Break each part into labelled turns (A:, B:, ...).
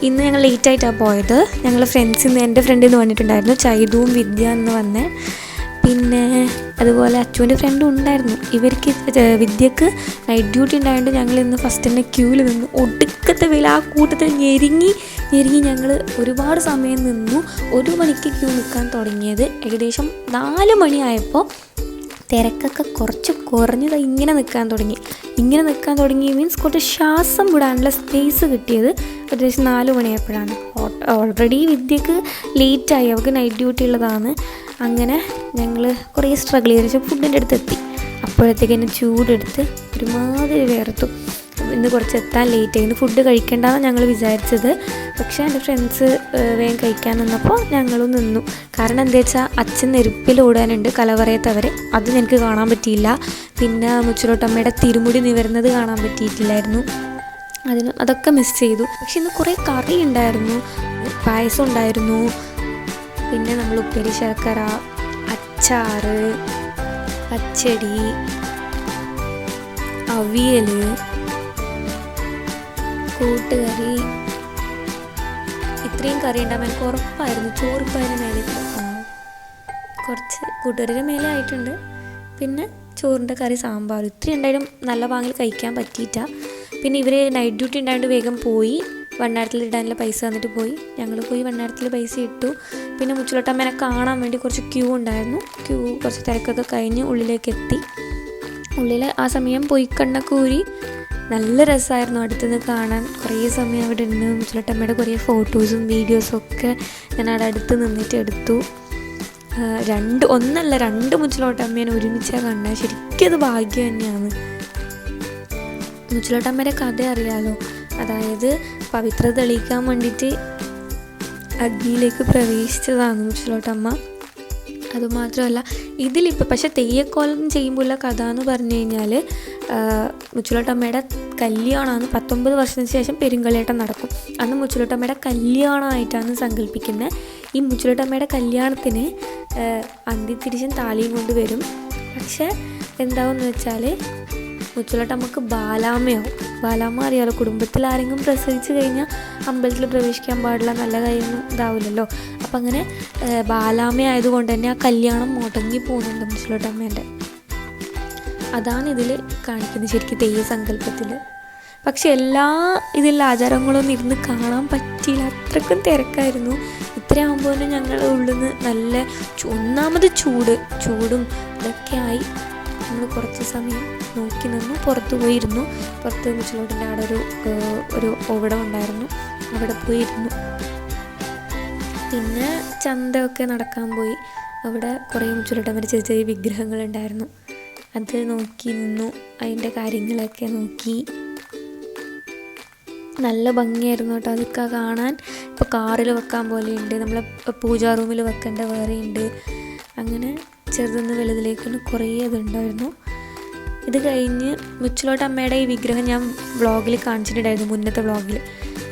A: ഇന്ന് ഞങ്ങൾ ലേറ്റായിട്ടാണ് പോയത്. ഞങ്ങൾ എൻ്റെ ഫ്രണ്ടിൽ നിന്ന് വന്നിട്ടുണ്ടായിരുന്നു, ചൈതുവും വിദ്യ എന്ന് വന്നേ. പിന്നെ അതുപോലെ അച്ചുവിൻ്റെ ഫ്രണ്ടും ഉണ്ടായിരുന്നു. ഇവർക്ക് വിദ്യക്ക് നൈറ്റ് ഡ്യൂട്ടി ഉണ്ടായതുകൊണ്ട് ഞങ്ങൾ ഇന്ന് ഫസ്റ്റ് തന്നെ ക്യൂവിൽ നിന്നു. ഒടുക്കത്തെ വെയിൽ, ആ കൂട്ടത്തിൽ ഞെരുങ്ങി ഞങ്ങൾ ഒരുപാട് സമയം നിന്നു. 1 മണിക്ക് ക്യൂ നിൽക്കാൻ തുടങ്ങിയത്. ഏകദേശം 4 മണിയായപ്പോൾ തിരക്കൊക്കെ കുറച്ച് കുറഞ്ഞത്. ഇങ്ങനെ നിൽക്കാൻ തുടങ്ങി മീൻസ് കുറച്ച് ശ്വാസം വിടാനുള്ള സ്പേസ് കിട്ടിയത് ഏകദേശം 4 മണിയായപ്പോഴാണ്. ഓൾറെഡി വിദ്യക്ക് ലേറ്റായി, അവർക്ക് നൈറ്റ് ഡ്യൂട്ടി ഉള്ളതാണ്. അങ്ങനെ ഞങ്ങൾ കുറേ സ്ട്രഗിൾ ചെയ്ത് ഫുഡിൻ്റെ അടുത്ത് എത്തി. അപ്പോഴത്തേക്ക് എന്നെ ചൂടെടുത്ത് ഒരുമാതിരി വേർത്തു. ഇന്ന് കുറച്ച് എത്താൻ ലേറ്റായി. ഇന്ന് ഫുഡ് കഴിക്കേണ്ടതാണ് ഞങ്ങൾ വിചാരിച്ചത്. പക്ഷേ എൻ്റെ ഫ്രണ്ട്സ് വേഗം കഴിക്കാൻ നിന്നപ്പോൾ ഞങ്ങളും നിന്നു. കാരണം എന്താ വെച്ചാൽ അച്ഛൻ നെരുപ്പിൽ ഓടാനുണ്ട്, കലവറയത്തവർ. അത് എനിക്ക് കാണാൻ പറ്റിയില്ല. പിന്നെ മുച്ചിലോട്ടമ്മയുടെ തിരുമുടി നിവരുന്നത് കാണാൻ പറ്റിയിട്ടില്ലായിരുന്നു. അതൊക്കെ മിസ് ചെയ്തു. പക്ഷെ ഇന്ന് കുറേ കറി ഉണ്ടായിരുന്നു, പായസം ഉണ്ടായിരുന്നു, പിന്നെ നമ്മൾ ഉപ്പേരി, ശർക്കര, അച്ചാറ്, പച്ചടി, അവിയൽ, കൂട്ടുകറി, ഇത്രയും കറി ഉണ്ടാകുമ്പോൾ എനിക്ക് ഉറപ്പായിരുന്നു ചോറിപ്പതിന് മേലെ കുറച്ച് കൂട്ടുകറിയുടെ മേലെ ആയിട്ടുണ്ട്. പിന്നെ ചോറിൻ്റെ കറി, സാമ്പാർ, ഇത്രയും ഉണ്ടായാലും നല്ല പാങ്ങിൽ കഴിക്കാൻ പറ്റിയിട്ട. പിന്നെ ഇവർ നൈറ്റ് ഡ്യൂട്ടി ഉണ്ടായതുകൊണ്ട് വേഗം പോയി. വണ്ണാരത്തിൽ ഇടാനുള്ള പൈസ തന്നിട്ട് പോയി. ഞങ്ങൾ പോയി വണ്ണാരത്തിൽ പൈസ ഇട്ടു. പിന്നെ മുച്ചിലോട്ടമ്മേനെ കാണാൻ വേണ്ടി കുറച്ച് ക്യൂ ഉണ്ടായിരുന്നു. കുറച്ച് തിരക്കൊക്കെ കഴിഞ്ഞ് ഉള്ളിലേക്ക് എത്തി. ഉള്ളിൽ ആ സമയം പോയി കണ്ണൊക്കെ ഊരി. നല്ല രസമായിരുന്നു അടുത്തുനിന്ന് കാണാൻ. കുറേ സമയം അവിടെ ഉണ്ട്. മുച്ചിലോട്ടമ്മയുടെ കുറേ ഫോട്ടോസും വീഡിയോസും ഒക്കെ ഞാൻ അവിടെ അടുത്ത് നിന്നിട്ട് എടുത്തു. 2 മുച്ചിലോട്ടമ്മേനെ ഒരുമിച്ചാണ് കണ്ടത്. ശരിക്കും അത് ഭാഗ്യം തന്നെയാണ്. മുച്ചിലോട്ടമ്മയുടെ കഥ അറിയാലോ. അതായത് പവിത്ര തെളിയിക്കാൻ വേണ്ടിയിട്ട് അഗ്നിയിലേക്ക് പ്രവേശിച്ചതാണ് മുച്ചിലോട്ടമ്മ. അതുമാത്രമല്ല ഇതിലിപ്പോൾ പക്ഷേ തെയ്യക്കോലം ചെയ്യുമ്പോഴുള്ള കഥ എന്ന് പറഞ്ഞു കഴിഞ്ഞാൽ മുച്ചിലോട്ടമ്മയുടെ കല്യാണമാണ്. 19 വർഷത്തിന് ശേഷം പെരുങ്കളിയാട്ടം നടക്കും. അന്ന് മുച്ചിലോട്ടമ്മയുടെ കല്യാണമായിട്ടാണ് സങ്കല്പിക്കുന്നത്. ഈ മുച്ചിലോട്ടമ്മയുടെ കല്യാണത്തിന് അന്തിത്തിരിച്ചും താലിയും കൊണ്ട് വരും. പക്ഷേ എന്താവെന്ന് വെച്ചാൽ മുച്ചിലോട്ടമ്മക്ക് ബാലാമ്മയാവും. ബാലാമ്മ അറിയാമല്ലോ, കുടുംബത്തിൽ ആരെങ്കിലും പ്രസവിച്ച് കഴിഞ്ഞാൽ അമ്പലത്തിൽ പ്രവേശിക്കാൻ പാടില്ല, നല്ല കാര്യമൊന്നും ഇതാവില്ലല്ലോ. അപ്പം അങ്ങനെ ബാലാമ്മ ആയതുകൊണ്ട് തന്നെ ആ കല്യാണം മുടങ്ങി പോകുന്നുണ്ട് മുച്ചിലോട്ടമ്മേൻ്റെ. അതാണ് ഇതിൽ കാണിക്കുന്നത് ശരിക്കും തെയ്യ സങ്കല്പത്തിൽ. പക്ഷെ എല്ലാ ഇതിലുള്ള ആചാരങ്ങളൊന്നും ഇരുന്ന് കാണാൻ പറ്റിയില്ല, അത്രയ്ക്കും തിരക്കായിരുന്നു. ഇത്രയാകുമ്പോൾ തന്നെ ഞങ്ങളുടെ ഉള്ളിൽ നിന്ന് നല്ല ഒന്നാമത് ചൂടും ഇതൊക്കെ ആയി. നമ്മൾ കുറച്ച് സമയം നോക്കി നിന്നു, പുറത്ത് പോയിരുന്നു. പുറത്ത് മുച്ചിലോട്ടിൻ്റെ അവിടെ ഒരു ഓവിടം ഉണ്ടായിരുന്നു, അവിടെ പോയിരുന്നു. പിന്നെ ചന്തയൊക്കെ നടക്കാൻ പോയി. അവിടെ കുറേ മുച്ചിലോട്ടമ്മ ചെറിയ ചെറിയ വിഗ്രഹങ്ങളുണ്ടായിരുന്നു, അത് നോക്കി നിന്നു. അതിൻ്റെ കാര്യങ്ങളൊക്കെ നോക്കി. നല്ല ഭംഗിയായിരുന്നു കേട്ടോ അതൊക്കെ കാണാൻ. ഇപ്പോൾ കാറിൽ വെക്കാൻ പോലെയുണ്ട്, നമ്മളെ പൂജാ റൂമിൽ വെക്കേണ്ട വേറെയുണ്ട്. അങ്ങനെ ചെറുതൊന്ന് വലുതിലേക്ക് കുറേ ഇതുണ്ടായിരുന്നു. ഇത് കഴിഞ്ഞ് മുച്ചിലോട്ടമ്മയുടെ ഈ വിഗ്രഹം ഞാൻ വ്ളോഗിൽ കാണിച്ചിട്ടുണ്ടായിരുന്നു, മുന്നത്തെ വ്ളോഗിൽ.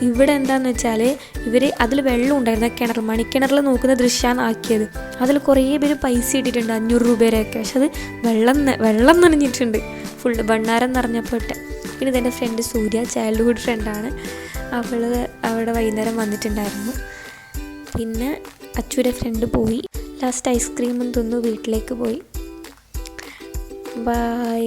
A: ഇവിടെ എന്താണെന്ന് വെച്ചാൽ ഇവർ അതിൽ വെള്ളം ഉണ്ടായിരുന്നു, മണിക്കിണറിൽ നോക്കുന്ന ദൃശ്യമാണ് ആക്കിയത്. അതിൽ കുറേ പേര് പൈസ ഇട്ടിട്ടുണ്ട്, 500 രൂപയൊക്കെ. പക്ഷെ അത് വെള്ളം നനഞ്ഞിട്ടുണ്ട്, ഫുള്ള് ഭണ്ണാരം നിറഞ്ഞപ്പോട്ട്. പിന്നെ ഇതെൻ്റെ ഫ്രണ്ട് സൂര്യ, ചൈൽഡ്ഹുഡ് ഫ്രണ്ടാണ്. അവൾ അവിടെ വൈകുന്നേരം വന്നിട്ടുണ്ടായിരുന്നു. പിന്നെ അച്ചുവിൻ്റെ ഫ്രണ്ട് പോയി. ലാസ്റ്റ് ഐസ്ക്രീമും തിന്നു വീട്ടിലേക്ക് പോയി. ബൈ.